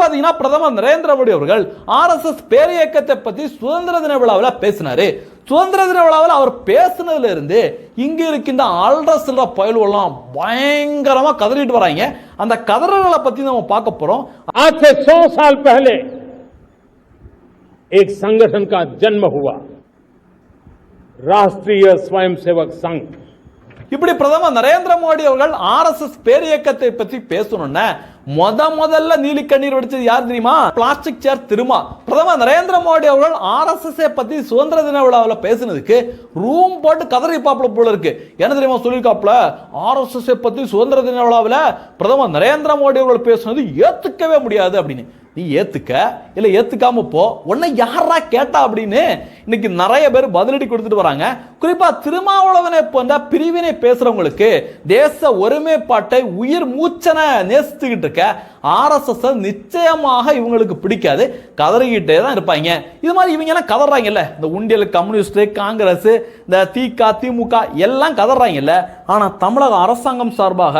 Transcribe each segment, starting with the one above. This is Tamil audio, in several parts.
பாத்தீங்கன்னா பிரதமர் நரேந்திர மோடி அவர்கள் ஆர்எஸ்எஸ் பேரியக்கத்தை பத்தி சுதந்திர தின விழாவில் பேசினாரு. சுதந்திர தின விழாவில் அவர் பேசினதுல இருந்து இங்க இருக்கின்ற ஆல்ரஸ்ல பயலுவெல்லாம் பயங்கரமா கதறிட்டு வராங்க. அந்த கதறல்களை பத்தி நம்ம பார்க்க போறோம். आज से 100 साल पहले एक संगठन का जन्म हुआ, राष्ट्रीय स्वयंसेवक संघ. இப்படி பிரதமர் நரேந்திர மோடி அவர்கள் ஆர்எஸ்எஸ் பேரியக்கத்தை பற்றி பேசணும்னா முதல்ல நீலி கண்ணீர் வடிச்சது யார் தெரியுமா? Plastic chair Thiruma. பிரதமர் நரேந்திர மோடி அவர்கள் ஆர்எஸ்எஸ் பத்தி சுதந்திர தின விழாவில் பேசினதுக்கு ரூம் போட்டு கதறி பாப்பல போல இருக்கு. என்ன தெரியுமா சொல்லிருக்காப்ல? ஆர்எஸ்எஸ் பத்தி சுதந்திர தின விழாவில் பிரதமர் நரேந்திர மோடி அவர்கள் பேசினது ஏத்துக்கவே முடியாது அப்படின்னு. நீ ஏத்துக்க இல்ல ஏத்துக்காம போ, உன்னை யாரா கேட்டா அப்படின்னு இன்னைக்கு நிறைய பேர் பதிலடி கொடுத்துட்டு வராங்க. குறிப்பா திருமாவளவனை போன்ற பிரிவினை பேசுறவங்களுக்கு தேச ஒருமைப்பாட்டை உயிர் மூச்சனை நேசித்துக்கிட்டு இருக்க ஆர்எஸ்எஸ் நிச்சயமாக இவங்களுக்கு பிடிக்காது, கதறிக்கிட்டே தான் இருப்பாங்க. இது மாதிரி இவங்க எல்லாம் கதறாங்கல்ல, இந்த உண்டியல் கம்யூனிஸ்ட், காங்கிரஸ், இந்த திமுக எல்லாம் கதறாங்கல்ல. ஆனா தமிழக அரசாங்கம் சார்பாக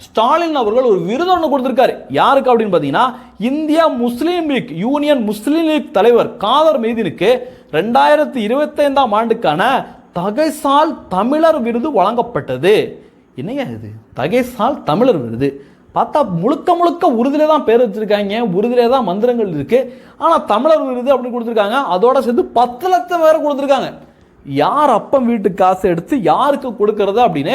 ஸ்டாலின் அவர்கள் ஒரு விருது ஒன்று கொடுத்திருக்காரு. யாருக்கு அப்படின்னு பாத்தீங்கன்னா, இந்தியா முஸ்லீம் லீக் யூனியன் முஸ்லீம் லீக் தலைவர் காதர் மெய்தீனுக்கு 2025ஆம் ஆண்டுக்கான தகைசால் தமிழர் விருது வழங்கப்பட்டது. என்னங்க இது தகைசால் தமிழர் விருது? பார்த்தா முழுக்க உருதிலே தான் பேர் வச்சிருக்காங்க, உருதிலே தான் மந்திரங்கள் இருக்கு. ஆனா தமிழர் விருது அப்படின்னு கொடுத்துருக்காங்க. அதோட சேர்த்து 10 லட்சம் பேரை கொடுத்துருக்காங்க. யார் அப்பம் வீட்டு காசு எடுத்து யாருக்கு கொடுக்கறது அப்படின்னு